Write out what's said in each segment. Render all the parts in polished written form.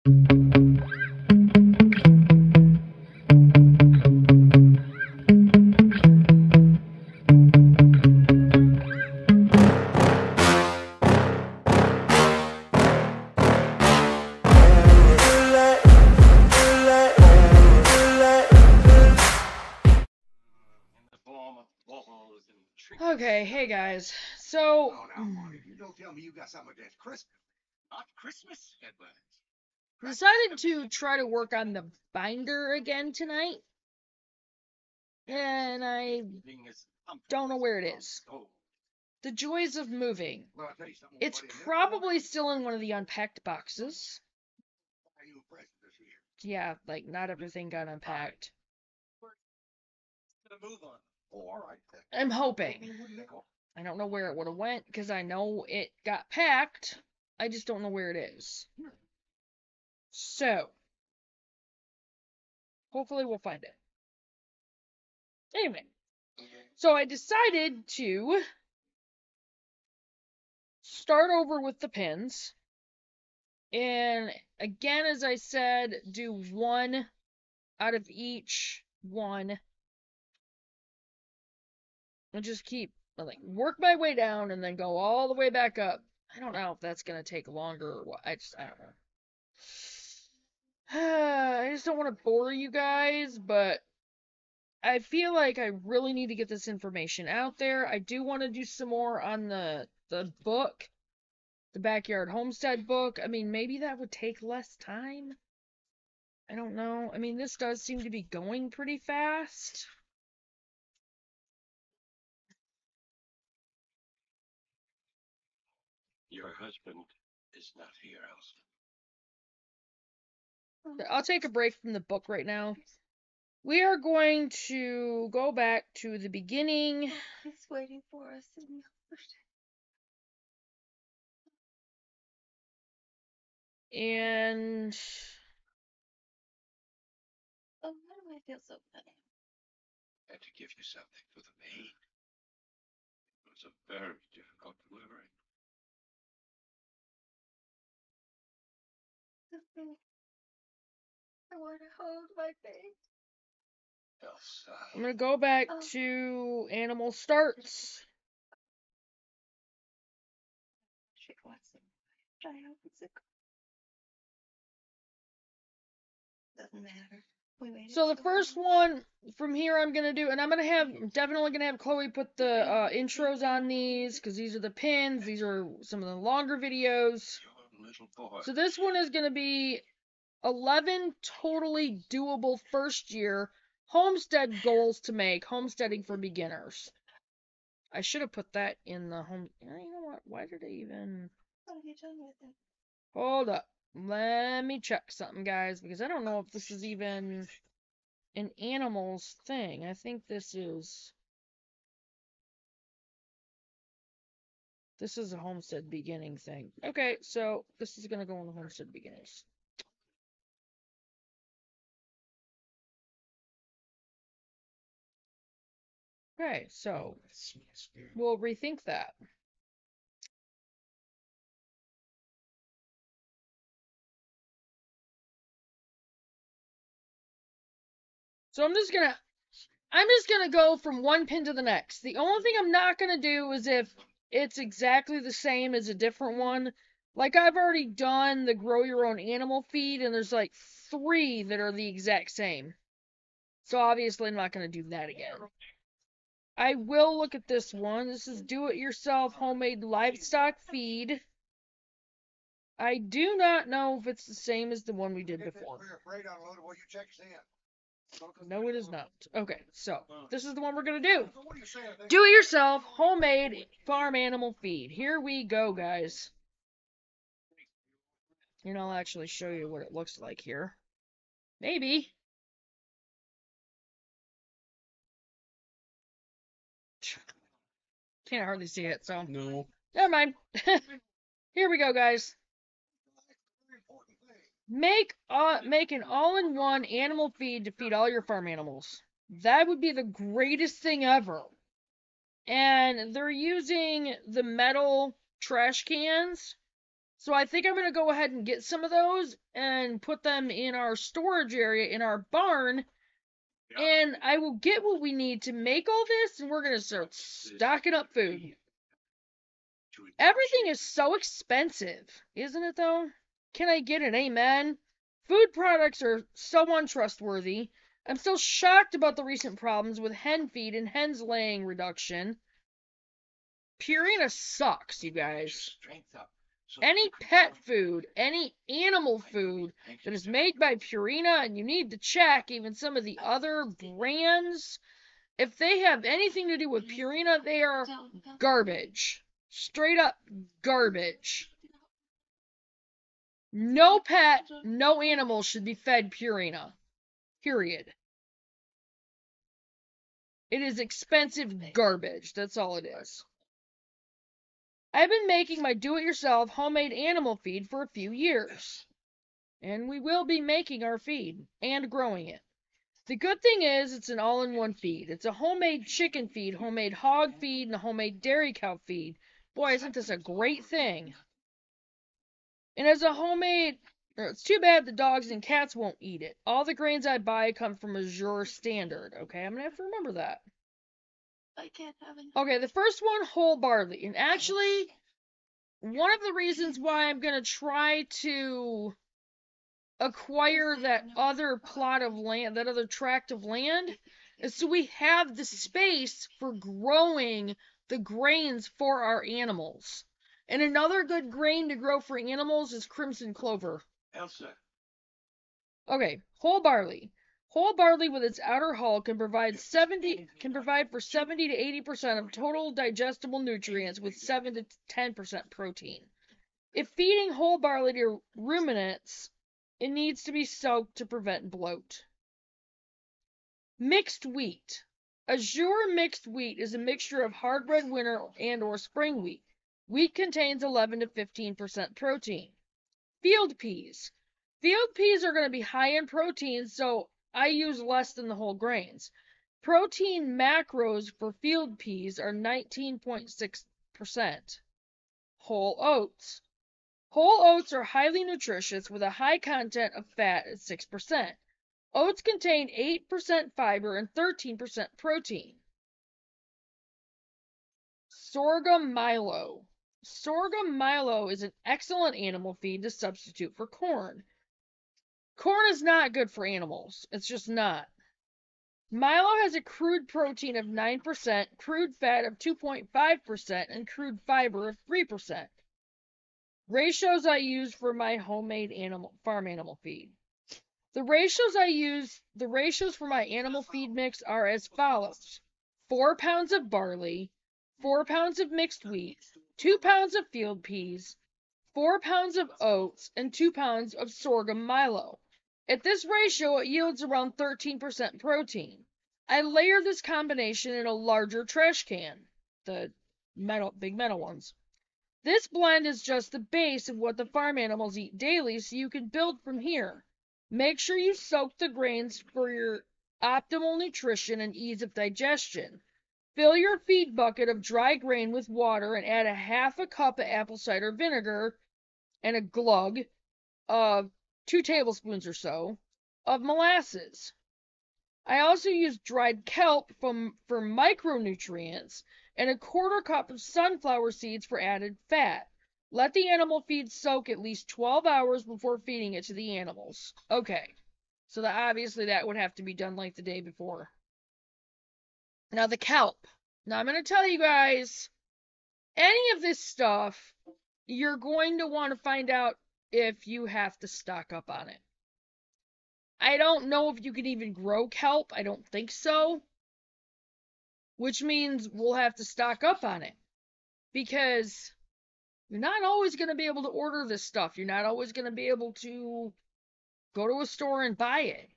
Okay, hey guys. So, Oh, now, Marty, you don't tell me you got something against Christmas. Not Christmas, Edward. decided to try to work on the binder again tonight, and I don't know where it is. The joys of moving. Well, I'll tell you something. It's buddy, probably still in one of the unpacked boxes. buy you a present this year. Yeah, like not everything got unpacked. Move on. Oh, all right. I'm hoping. I don't know where it would have went because I know it got packed. I just don't know where it is. So, hopefully we'll find it. Anyway, so I decided to start over with the pins. And again, as I said, do one out of each one. And just keep, like, work my way down and then go all the way back up. I don't know if that's going to take longer or what. I don't know. I just don't want to bore you guys, but I feel like I really need to get this information out there. I do want to do some more on the book, the Backyard Homestead book. I mean, maybe that would take less time. I don't know. I mean, this does seem to be going pretty fast. Your husband is not here, Elsa. I'll take a break from the book right now. We are going to go back to the beginning. He's waiting for us in the And oh, why do I feel so funny? I had to give you something for the pain. It was a very difficult delivery. I want to hold my baby. Elsa. I'm going to go back to animal starts. She wants it. I hope it's a. Doesn't matter. So the first one from here I'm going to do, and I'm definitely going to have Chloe put the intros on these, because these are the pins, these are some of the longer videos. So this one is going to be 11 totally doable first year homestead goals to make, homesteading for beginners. I should have put that in the home, you know what, why did I even, What have you done with it? hold up. Let me check something, guys, because I don't know if this is even an animals thing. I think this is a homestead beginning thing. Okay, so this is going to go in the homestead beginnings. Okay, so we'll rethink that. So I'm just gonna go from one pin to the next. The only thing I'm not gonna do is if it's exactly the same as a different one. Like I've already done the grow your own animal feed, and there's like 3 that are the exact same. So obviously I'm not gonna do that again. I will look at this one. This is do-it-yourself homemade livestock feed. I do not know if it's the same as the one we did before. No, it is not. Okay, so this is the one we're going to do. Do-it-yourself homemade farm animal feed. Here we go, guys. And I'll actually show you what it looks like here. Maybe. Can't hardly see it, so. No. Never mind. Here we go, guys. Make an all-in-one animal feed to feed all your farm animals. That would be the greatest thing ever. And they're using the metal trash cans. So I think I'm going to go ahead and get some of those and put them in our storage area in our barn. And I will get what we need to make all this, and we're going to start stocking up food. Everything is so expensive, isn't it though? Can I get an amen? Food products are so untrustworthy. I'm still shocked about the recent problems with hen feed and hens laying reduction. Purina sucks, you guys. Any pet food, any animal food that is made by Purina, and you need to check even some of the other brands, if they have anything to do with Purina, they are garbage. Straight up garbage. No pet, no animal should be fed Purina. Period. It is expensive garbage. That's all it is. I've been making my do-it-yourself homemade animal feed for a few years. And we will be making our feed and growing it. The good thing is it's an all-in-one feed. It's a homemade chicken feed, homemade hog feed, and a homemade dairy cow feed. Boy, isn't this a great thing? And as a homemade, it's too bad the dogs and cats won't eat it. All the grains I buy come from Azure Standard. Okay, I'm gonna have to remember that. I can't have it. Okay, the first one, whole barley. And actually, one of the reasons why I'm gonna try to acquire that other plot of land, that other tract of land, is so we have the space for growing the grains for our animals. And another good grain to grow for animals is crimson clover. Elsa. Okay, whole barley. Whole barley with its outer hull can provide for 70 to 80% of total digestible nutrients with 7 to 10% protein. If feeding whole barley to ruminants, it needs to be soaked to prevent bloat. Mixed wheat. Azure mixed wheat is a mixture of hard red winter and or spring wheat. Wheat contains 11 to 15% protein. Field peas. Field peas are going to be high in protein, so I use less than the whole grains. Protein macros for field peas are 19.6%. Whole oats. Whole oats are highly nutritious with a high content of fat at 6%. Oats contain 8% fiber and 13% protein. Sorghum Milo. Sorghum Milo is an excellent animal feed to substitute for corn. Corn is not good for animals. It's just not. Milo has a crude protein of 9%, crude fat of 2.5%, and crude fiber of 3%. Ratios I use for my homemade farm animal feed. The ratios for my animal feed mix are as follows. 4 pounds of barley, 4 pounds of mixed wheat, 2 pounds of field peas, 4 pounds of oats, and 2 pounds of sorghum Milo. At this ratio, it yields around 13% protein. I layer this combination in a larger trash can, the big metal ones. This blend is just the base of what the farm animals eat daily, so you can build from here. Make sure you soak the grains for your optimal nutrition and ease of digestion. Fill your feed bucket of dry grain with water and add a half a cup of apple cider vinegar and a glug of 2 tablespoons or so of molasses. I also use dried kelp for micronutrients and a 1/4 cup of sunflower seeds for added fat. Let the animal feed soak at least 12 hours before feeding it to the animals. Okay, so obviously that would have to be done like the day before. Now the kelp. Now I'm going to tell you guys, any of this stuff, you're going to want to find out if you have to stock up on it. I don't know if you can even grow kelp. I don't think so. Which means we'll have to stock up on it. Because you're not always going to be able to order this stuff. You're not always going to be able to go to a store and buy it.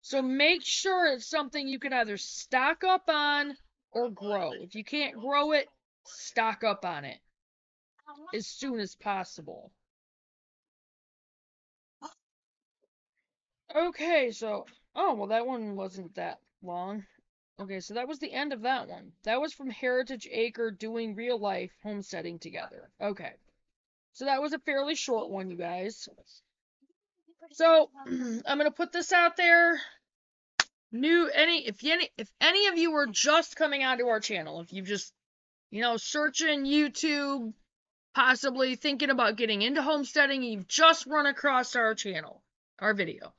So make sure it's something you can either stock up on or grow. If you can't grow it, stock up on it as soon as possible. Okay, so, oh, well, that one wasn't that long. Okay, so that was the end of that one. That was from Heritage Acre doing real life homesteading together. Okay. So that was a fairly short one, you guys. So I'm gonna put this out there. If any of you were just coming onto our channel, if you've just searching YouTube, possibly thinking about getting into homesteading, you've just run across our channel, our video.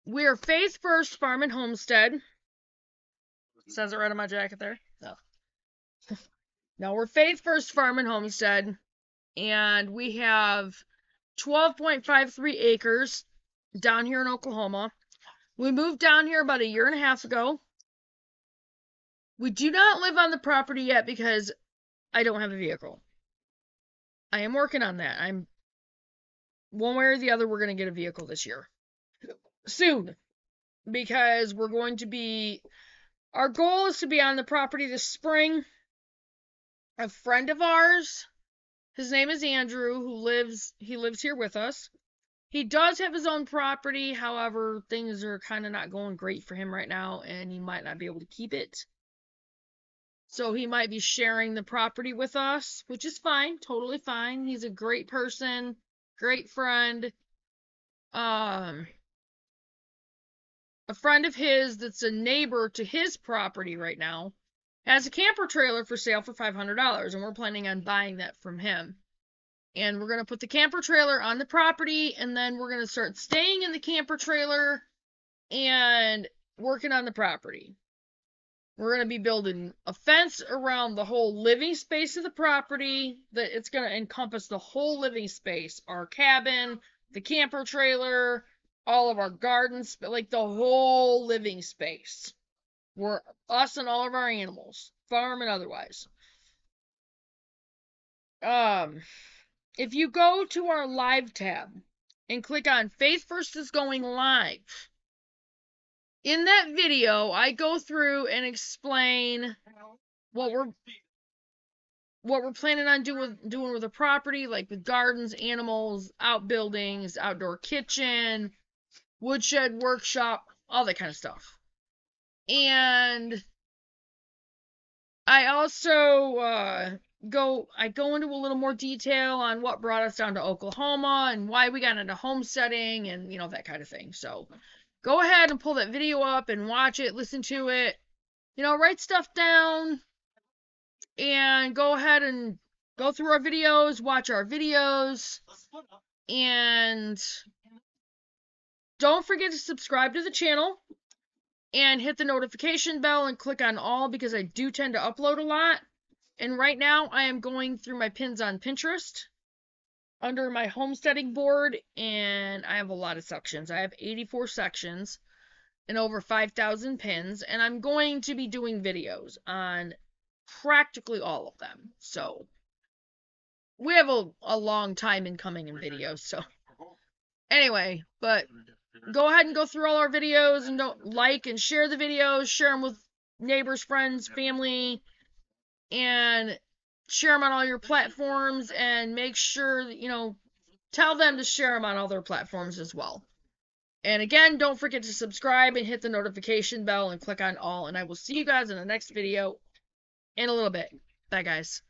We're Faith First Farm and Homestead. Says it right on my jacket there. No. No, we're Faith First Farm and Homestead, and we have 12.53 acres down here in Oklahoma. We moved down here about a year and a half ago. We do not live on the property yet because I don't have a vehicle. I am working on that. One way or the other, we're going to get a vehicle this year. Soon. Because our goal is to be on the property this spring. A friend of ours, his name is Andrew, he lives here with us. He does have his own property, however, things are kind of not going great for him right now, and he might not be able to keep it. So he might be sharing the property with us, which is fine, totally fine. He's a great person, great friend. A friend of his that's a neighbor to his property right now has a camper trailer for sale for $500, and we're planning on buying that from him. And we're going to put the camper trailer on the property, and then we're going to start staying in the camper trailer and working on the property. We're going to be building a fence around the whole living space of the property. That it's going to encompass the whole living space. Our cabin, the camper trailer, all of our gardens, like the whole living space. We're us and all of our animals, farm and otherwise. If you go to our live tab and click on Faith First is going live, in that video, I go through and explain what we're planning on doing with the property, like with gardens, animals, outbuildings, outdoor kitchen, woodshed workshop, all that kind of stuff. And I also go into a little more detail on what brought us down to Oklahoma and why we got into homesteading and that kind of thing. So go ahead and pull that video up and watch it, listen to it, write stuff down, and go ahead and go through our videos, watch our videos, and don't forget to subscribe to the channel and hit the notification bell and click on all, because I do tend to upload a lot. And right now I am going through my pins on Pinterest under my homesteading board, and I have a lot of sections. I have 84 sections and over 5,000 pins, and I'm going to be doing videos on practically all of them. So we have a long time in coming in videos. So anyway, but go ahead and go through all our videos, and don't like and share the videos, share them with neighbors, friends, family, and share them on all your platforms, and make sure that, tell them to share them on all their platforms as well. And again, don't forget to subscribe and hit the notification bell and click on all, and I will see you guys in the next video in a little bit. Bye, guys.